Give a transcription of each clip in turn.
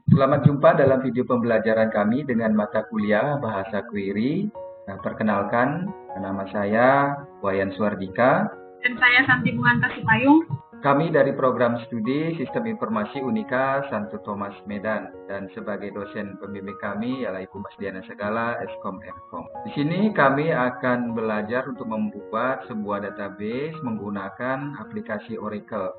Selamat jumpa dalam video pembelajaran kami dengan mata kuliah Bahasa Query. Perkenalkan, nama saya Wayan Suardika. Dan saya Santi Buanta Sipayung. Kami dari program studi Sistem Informasi Unika Santo Thomas Medan, dan sebagai dosen pembimbing kami ialah Ibu Mas Diana Segala, Eskom Mkom. Di sini kami akan belajar untuk membuat sebuah database menggunakan aplikasi Oracle.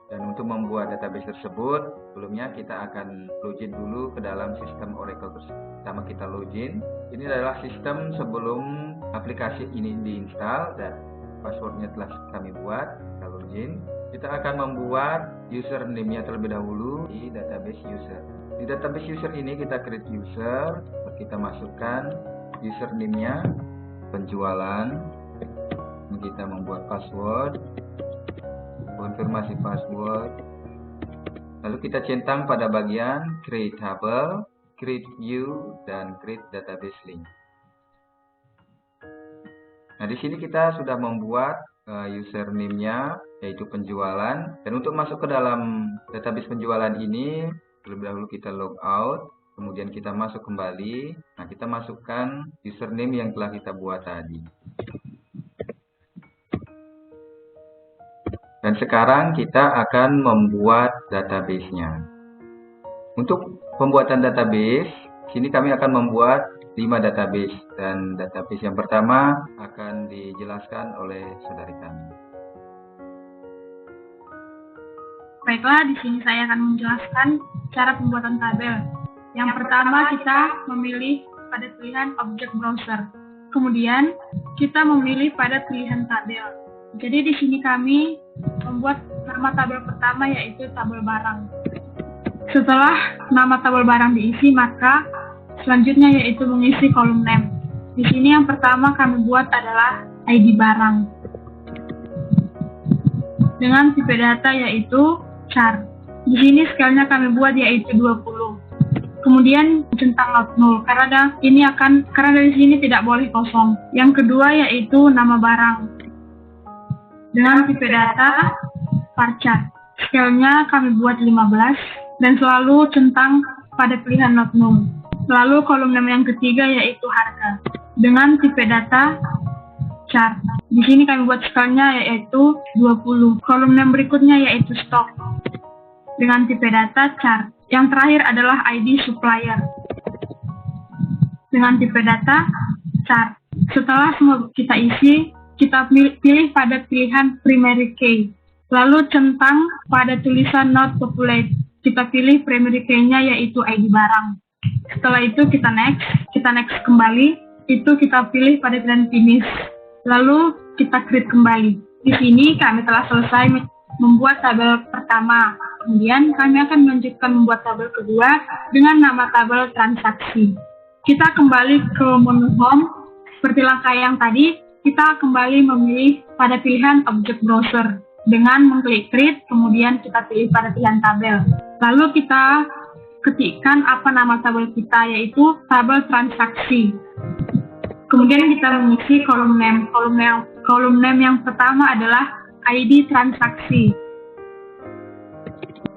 Dan untuk membuat database tersebut, sebelumnya kita akan login dulu ke dalam sistem Oracle tersebut. Pertama kita login. Ini adalah sistem sebelum aplikasi ini diinstal dan passwordnya telah kami buat. Kita login. Kita akan membuat username-nya terlebih dahulu di database user. Di database user ini kita create user. Kita masukkan username-nya, penjualan. Kita membuat password. Konfirmasi password, lalu kita centang pada bagian create table, create view, dan create database link. Nah, di sini kita sudah membuat username-nya, yaitu penjualan. Dan untuk masuk ke dalam database penjualan ini, terlebih dahulu kita log out, kemudian kita masuk kembali. Nah, kita masukkan username yang telah kita buat tadi. Dan sekarang kita akan membuat database-nya. Untuk pembuatan database, sini kami akan membuat 5 database. Dan database yang pertama akan dijelaskan oleh saudari kami. Baiklah, di sini saya akan menjelaskan cara pembuatan tabel. Yang pertama kita memilih pada pilihan object browser. Kemudian kita memilih pada pilihan tabel. Jadi di sini kami membuat nama tabel pertama yaitu tabel barang. Setelah nama tabel barang diisi, maka selanjutnya yaitu mengisi kolom name. Di sini yang pertama kami buat adalah ID barang dengan tipe data yaitu char. Di sini scale-nya kami buat yaitu 20. Kemudian centang not null karena dari sini tidak boleh kosong. Yang kedua yaitu nama barang dengan tipe data varchar. Scale-nya kami buat 15 dan selalu centang pada pilihan not null. Lalu kolom name yang ketiga yaitu harga dengan tipe data char. Di sini kami buat scale-nya yaitu 20. Kolom name berikutnya yaitu stock dengan tipe data char. Yang terakhir adalah ID supplier dengan tipe data char. Setelah semua kita isi, kita pilih pada pilihan primary key. Lalu centang pada tulisan not populate. Kita pilih primary key-nya yaitu ID barang. Setelah itu kita next kembali. Itu kita pilih pada pilihan finish. Lalu kita create kembali. Di sini kami telah selesai membuat tabel pertama. Kemudian kami akan melanjutkan membuat tabel kedua dengan nama tabel transaksi. Kita kembali ke menu home. Seperti langkah yang tadi, kita kembali memilih pada pilihan object browser dengan mengklik create, kemudian kita pilih pada pilihan tabel. Lalu kita ketikkan apa nama tabel kita, yaitu tabel transaksi. Kemudian kita mengisi kolom name. Kolom name yang pertama adalah ID transaksi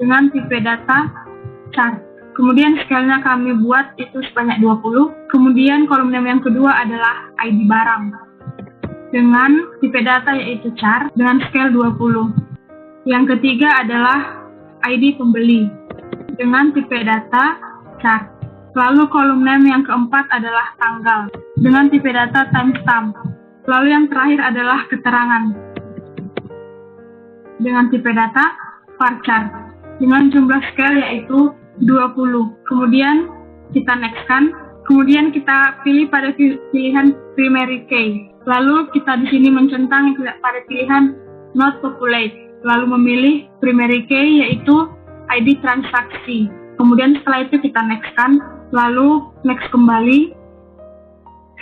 dengan tipe data char. Kemudian scale-nya kami buat itu sebanyak 20. Kemudian kolom name yang kedua adalah ID barang dengan tipe data yaitu char dengan scale 20. Yang ketiga adalah ID pembeli dengan tipe data char. Lalu kolom name yang keempat adalah tanggal dengan tipe data timestamp. Lalu yang terakhir adalah keterangan dengan tipe data varchar dengan jumlah scale yaitu 20. Kemudian kita next-kan. Kemudian kita pilih pada pilihan primary key. Lalu kita di sini mencentang pada pilihan not populate. Lalu memilih primary key yaitu ID transaksi. Kemudian setelah itu kita next-kan. Lalu next kembali.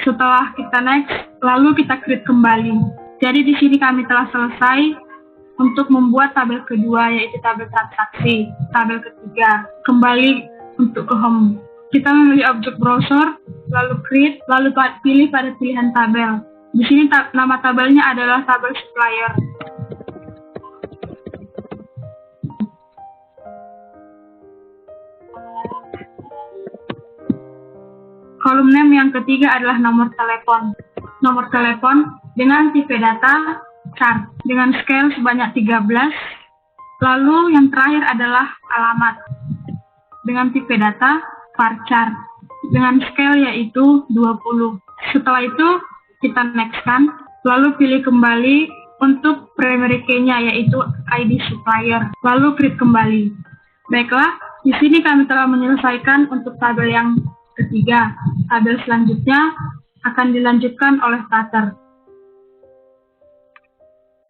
Setelah kita next, lalu kita create kembali. Jadi di sini kami telah selesai untuk membuat tabel kedua yaitu tabel transaksi. Tabel ketiga kembali untuk ke home. Kita memilih object browser, lalu create, lalu pilih pada pilihan tabel. Di sini nama tabelnya adalah tabel supplier. Kolom name yang ketiga adalah nomor telepon. Nomor telepon dengan tipe data chart dengan scale sebanyak 13. Lalu yang terakhir adalah alamat dengan tipe data varchar dengan scale yaitu 20. Setelah itu kita nextkan, lalu pilih kembali untuk primary key-nya yaitu ID supplier, lalu create kembali. Baiklah, di sini kami telah menyelesaikan untuk tabel yang ketiga. Tabel selanjutnya akan dilanjutkan oleh Tater.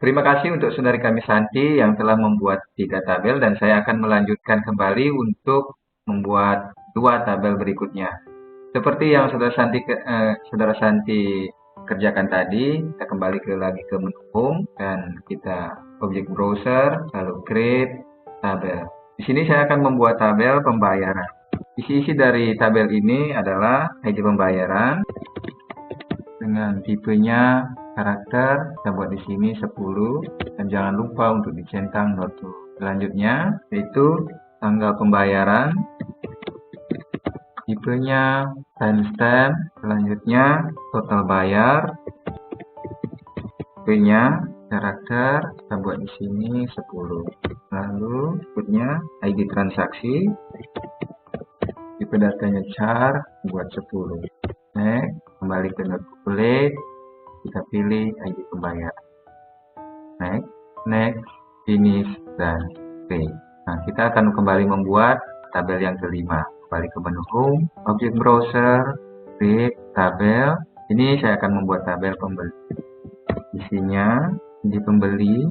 Terima kasih untuk saudari kami Santi yang telah membuat 3 tabel, dan saya akan melanjutkan kembali untuk membuat 2 tabel berikutnya. Seperti yang saudara Santi kerjakan tadi, kita kembali lagi ke menu home dan kita objek browser, lalu create tabel. Di sini saya akan membuat tabel pembayaran. Isi-isi dari tabel ini adalah ID pembayaran dengan tipenya karakter, kita buat di sini 10, dan jangan lupa untuk dicentang notu. Selanjutnya yaitu tanggal pembayaran, tipenya timestamp, selanjutnya total bayar, tipenya karakter, kita buat di sini 10. Lalu berikutnya ID transaksi, tipe datanya char, buat 10. Next, kembali ke note populate, kita pilih ID pembayaran. Next, finish, dan pay. Nah, kita akan kembali membuat tabel yang kelima. Kembali ke menu home, objek browser, create tabel. Ini saya akan membuat tabel pembeli. Isinya di pembeli,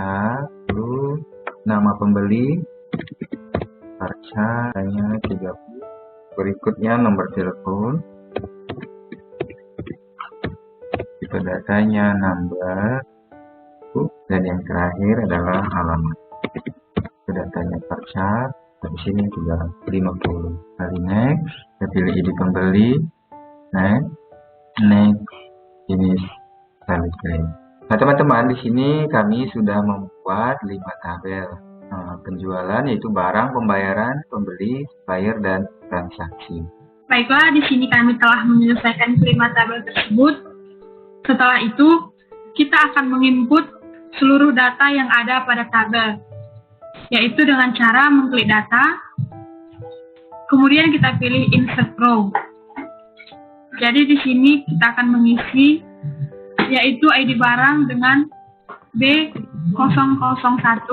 lalu nama pembeli, harganya 30. Berikutnya nomor telepon, tipe datanya number, dan yang terakhir adalah alamat. Tipe datanya varchar, di sini juga 50. Kali next, kita pilih ID pembeli, next, finish, lalu create. Nah teman-teman, di sini kami sudah membuat 5 tabel penjualan, yaitu barang, pembayaran, pembeli, supplier, dan transaksi. Baiklah, di sini kami telah menyelesaikan 5 tabel tersebut. Setelah itu, kita akan menginput seluruh data yang ada pada tabel, yaitu dengan cara mengklik data, kemudian kita pilih insert row. Jadi di sini kita akan mengisi yaitu ID barang dengan B001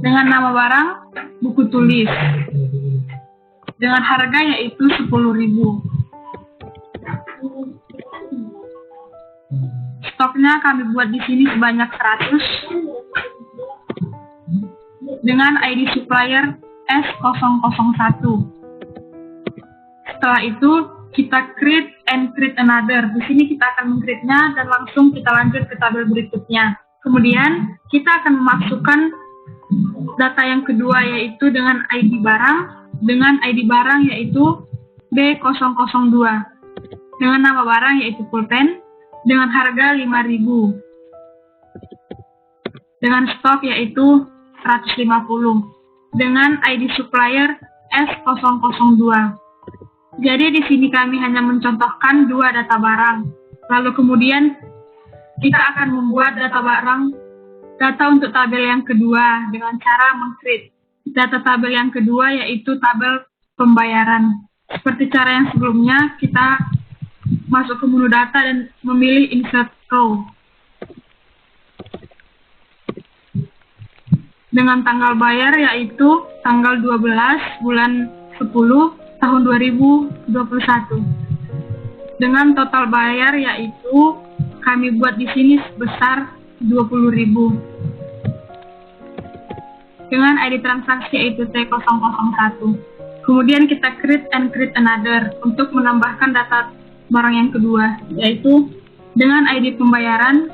dengan nama barang buku tulis dengan harga yaitu 10.000. Stoknya kami buat di sini sebanyak 100 dengan ID supplier S001. Setelah itu kita create and create another. Di sini kita akan meng-create-nya dan langsung kita lanjut ke tabel berikutnya. Kemudian kita akan memasukkan data yang kedua yaitu dengan ID barang yaitu B002 dengan nama barang yaitu pulpen dengan harga 5.000 dengan stok yaitu 150 dengan ID supplier S002. Jadi di sini kami hanya mencontohkan 2 data barang. Lalu kemudian kita akan membuat data untuk tabel yang kedua dengan cara meng-create data tabel yang kedua yaitu tabel pembayaran. Seperti cara yang sebelumnya, kita masuk ke menu data dan memilih insert row. Dengan tanggal bayar yaitu tanggal 12 bulan 10 tahun 2021. Dengan total bayar yaitu kami buat di sini sebesar 20.000. Dengan ID transaksi yaitu T001. Kemudian kita create and create another untuk menambahkan data barang yang kedua yaitu dengan ID pembayaran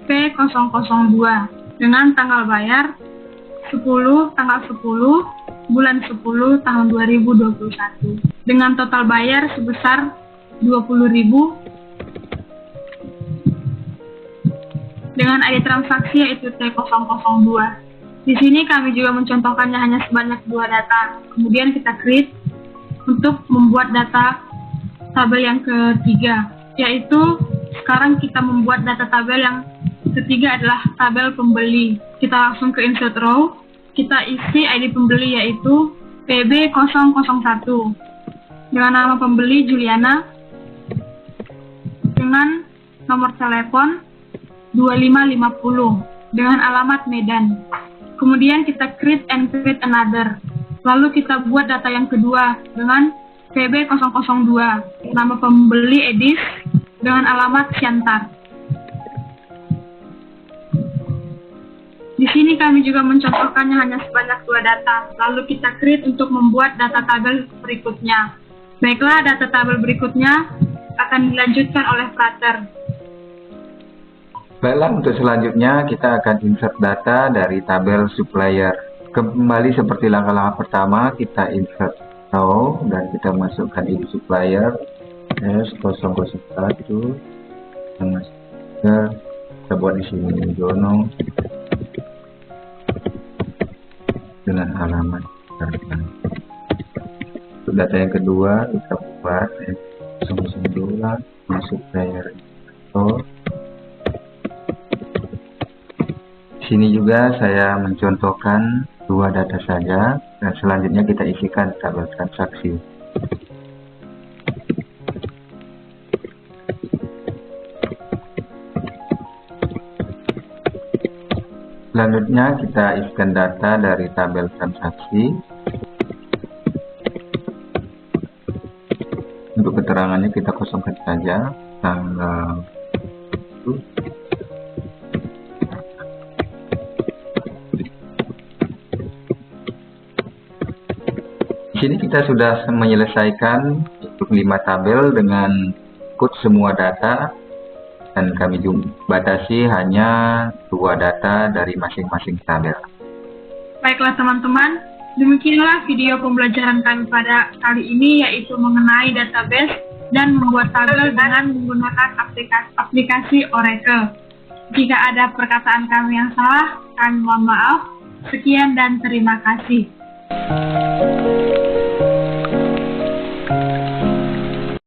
P002 dengan tanggal bayar tanggal 10 bulan 10 tahun 2021 dengan total bayar sebesar 20.000 dengan ID transaksi yaitu T002. Di sini kami juga mencontohkannya hanya sebanyak 2 data. Kemudian kita create untuk membuat data tabel yang ketiga, yaitu sekarang kita membuat data tabel yang ketiga adalah tabel pembeli. Kita langsung ke insert row, kita isi ID pembeli yaitu PB001 dengan nama pembeli Juliana, dengan nomor telepon 2550 dengan alamat Medan. Kemudian kita create and create another. Lalu kita buat data yang kedua dengan PB002, nama pembeli Edis dengan alamat Siantar. Di sini kami juga mencontohkannya hanya sebanyak 2 data. Lalu kita create untuk membuat data tabel berikutnya. Baiklah, data tabel berikutnya akan dilanjutkan oleh Frater. Baiklah, untuk selanjutnya kita akan insert data dari tabel supplier. Kembali seperti langkah-langkah pertama, kita insert row dan kita masukkan ID supplier S001 kita buat di sini Jono dengan alamat serta. Untuk data yang kedua kita buat S002 masuk supplier info. Sini juga saya mencontohkan 2 data saja dan selanjutnya kita isikan tabel transaksi. Selanjutnya kita isikan data dari tabel transaksi. Untuk keterangannya kita kosongkan saja tanggal itu. Di sini kita sudah menyelesaikan untuk 5 tabel dengan kode semua data dan kami batasi hanya 2 data dari masing-masing tabel. Baiklah teman-teman, demikianlah video pembelajaran kami pada kali ini, yaitu mengenai database dan membuat tabel dengan menggunakan aplikasi Oracle. Jika ada perkataan kami yang salah, kami mohon maaf. Sekian dan terima kasih.